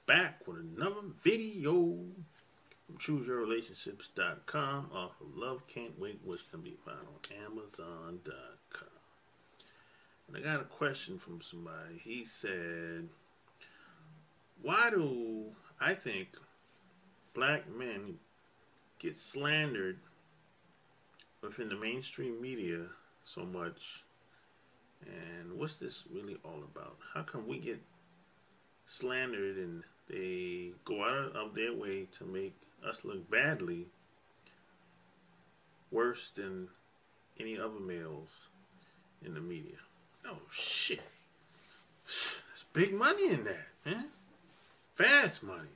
back with another video from ChooseYourRelationships.com off of Love Can't Wait, which can be found on Amazon.com. And I got a question from somebody. He said, why do I think black men get slandered within the mainstream media so much? And what's this really all about? How come we get slandered and they go out of their way to make us look badly, worse than any other males in the media? Oh shit, there's big money in that, man. Fast money.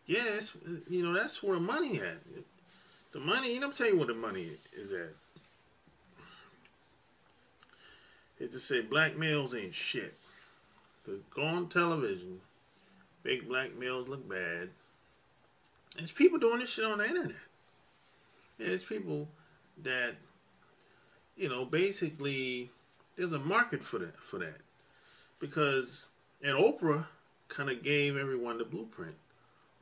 Yeah, that's where the money at. The money, I'll tell you where the money is at. Is to say black males ain't shit. To go on television, make black males look bad. And there's people doing this shit on the internet. Yeah, there's people that, basically, there's a market for that. Because, and Oprah kind of gave everyone the blueprint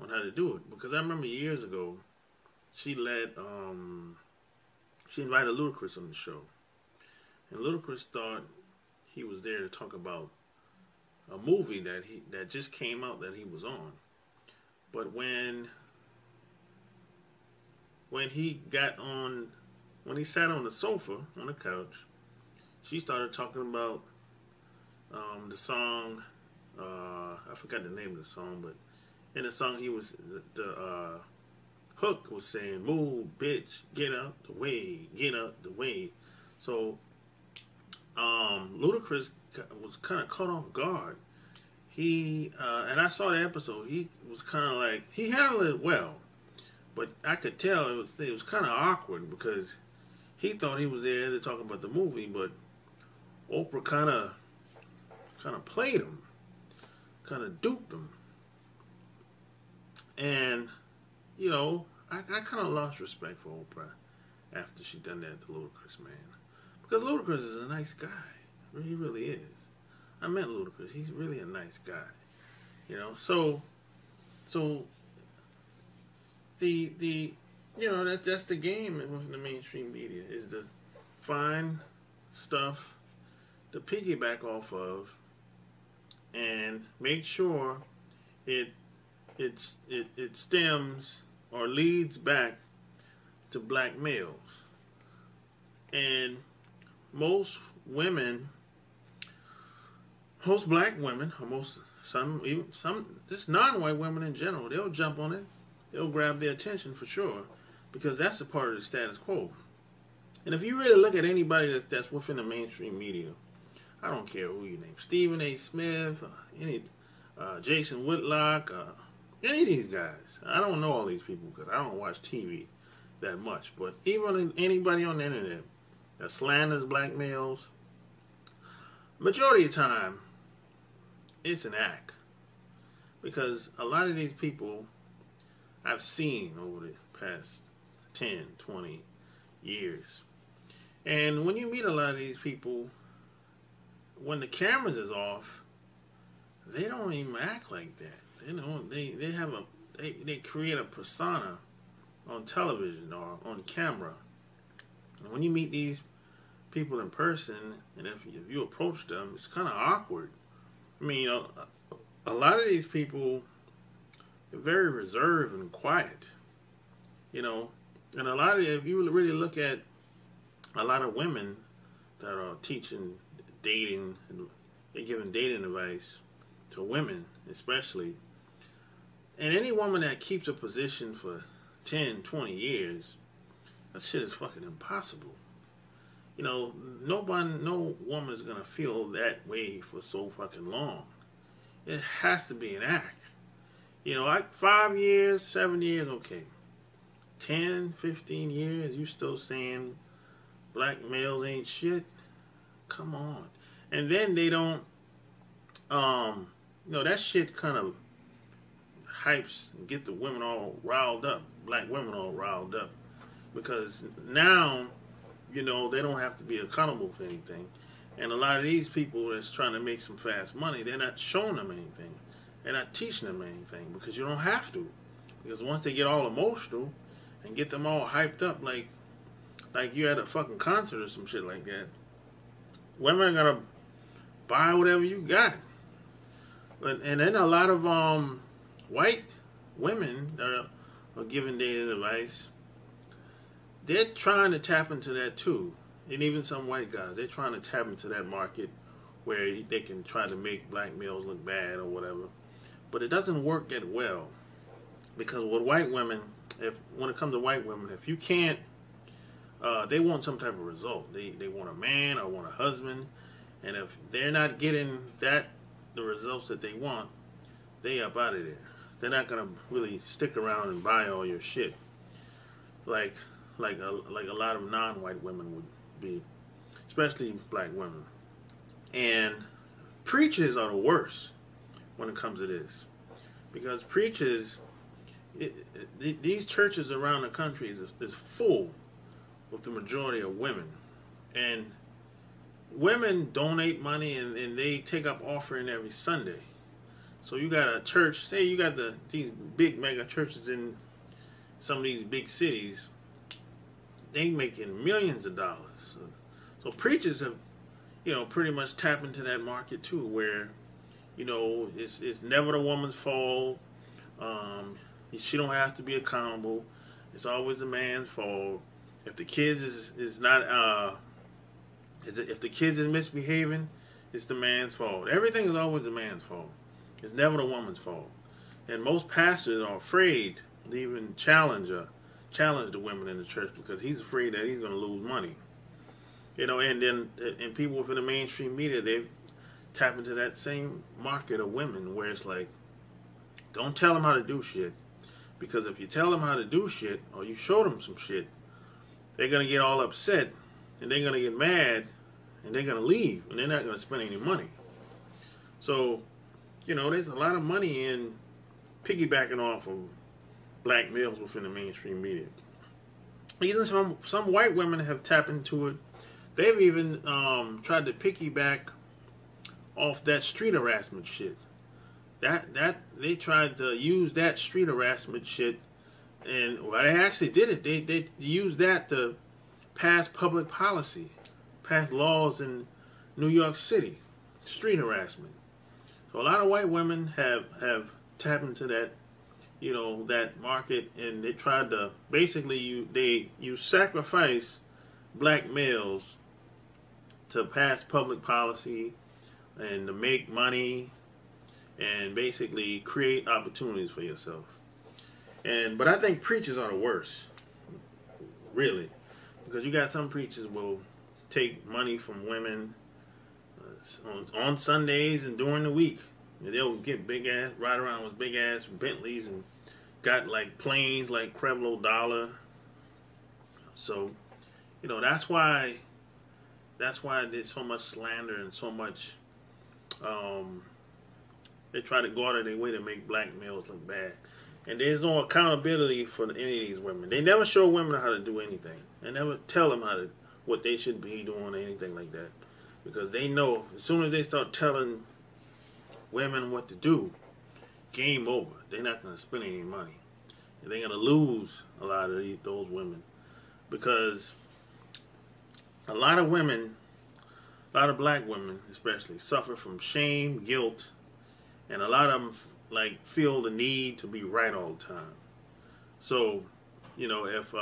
on how to do it. Because I remember years ago, she invited Ludacris on the show. And Ludacris thought he was there to talk about a movie that just came out that he was on. But when he sat on the sofa, on the couch, she started talking about the song, I forgot the name of the song, but in the song the hook was saying, "Move, bitch, get out the way, get out the way." So Ludacris was kind of caught off guard. He and I saw the episode. He was kind of like, he handled it well, but I could tell it was kind of awkward because he thought he was there to talk about the movie, but Oprah kind of played him, kind of duped him, and I kind of lost respect for Oprah after she done that to Ludacris, man. Because Ludacris is a nice guy. He really is. I met Ludacris. He's really a nice guy. So that's the game with the mainstream media, is to find stuff to piggyback off of and make sure it stems or leads back to black males. And most black women, or some just non-white women in general, they'll jump on it. They'll grab their attention for sure, because that's a part of the status quo. And if you really look at anybody that's within the mainstream media, I don't care who you name, Stephen A. Smith, Jason Whitlock, any of these guys. I don't know all these people because I don't watch TV that much. But even anybody on the internet that slanders black males, majority of the time, it's an act. Because a lot of these people I've seen over the past 10, 20 years. And when you meet a lot of these people, when the cameras is off, they don't even act like that. They create a persona on television or on camera. And when you meet these people in person, and if you approach them, it's kind of awkward. I mean, a lot of these people are very reserved and quiet, and if you really look at a lot of women that are teaching dating and they're giving dating advice to women, especially, and any woman that keeps a position for 10, 20 years, that shit is fucking impossible. No woman is gonna feel that way for so fucking long. It has to be an act. Like 5 years, 7 years, okay. 10, 15 years, you still saying black males ain't shit? Come on. And then they don't, that shit kind of hypes and get the women all riled up, black women all riled up. Because now, they don't have to be accountable for anything. And a lot of these people that's trying to make some fast money, they're not showing them anything. They're not teaching them anything because you don't have to. Because once they get all emotional and get them all hyped up like you at a fucking concert or some shit like that, women are gonna buy whatever you got. And then a lot of white women that are giving dating advice, they're trying to tap into that too. And even some white guys, they're trying to tap into that market where they can try to make black males look bad or whatever. But it doesn't work that well. Because with white women, when it comes to white women, if you can't, they want some type of result. They want a man or want a husband. And if they're not getting the results that they want, they up out of there. They're not going to really stick around and buy all your shit. Like a lot of non-white women would be, especially black women. And preachers are the worst when it comes to this, because preachers, these churches around the country is full with the majority of women, and women donate money and they take up offering every Sunday. So you got a church, say you got these big mega churches in some of these big cities, they making millions of dollars. So preachers have, pretty much tap into that market too, where, it's never the woman's fault. She don't have to be accountable. It's always the man's fault. If the kids is not, if the kids is misbehaving, it's the man's fault. Everything is always the man's fault. It's never the woman's fault. And most pastors are afraid to even challenge the women in the church because he's afraid that he's going to lose money. And people within the mainstream media, they tap into that same market of women where it's like, don't tell them how to do shit, because if you tell them how to do shit or you show them some shit, they're going to get all upset and they're going to get mad and they're going to leave and they're not going to spend any money. So, there's a lot of money in piggybacking off of black males within the mainstream media. Even some white women have tapped into it. They've even tried to piggyback off that street harassment shit. That they tried to use that street harassment shit, and they actually did it. They used that to pass public policy, pass laws in New York City, street harassment. So a lot of white women have tapped into that, that market, and they tried to basically you sacrifice black males to pass public policy and to make money and basically create opportunities for yourself. But I think preachers are the worst, really, because you got some preachers will take money from women on Sundays and during the week. They'll get ride around with big ass Bentleys and got like planes like Crevlo Dollar. So, that's why there's so much slander and so much. They try to go out of their way to make black males look bad, and there's no accountability for any of these women. They never show women how to do anything. They never tell them what they should be doing or anything like that, because they know as soon as they start telling women what to do, game over. They're not going to spend any money, and they're going to lose a lot of those women, because a lot of black women especially suffer from shame, guilt, and a lot of them feel the need to be right all the time. So, if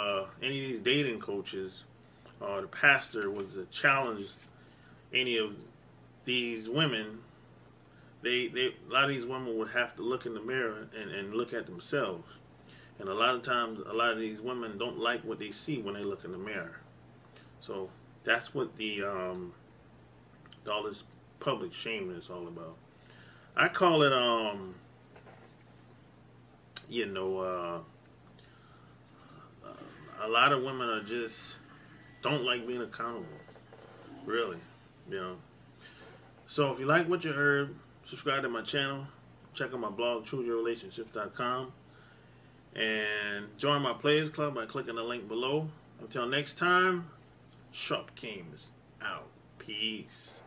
any of these dating coaches or the pastor was to challenge any of these women, a lot of these women would have to look in the mirror and look at themselves. And a lot of times, a lot of these women don't like what they see when they look in the mirror. So that's what all this public shaming is all about. I call it, a lot of women don't like being accountable. Really, So if you like what you heard, subscribe to my channel. Check out my blog, chooseyourrelationships.com. And join my Players Club by clicking the link below. Until next time, Sharp King is out. Peace.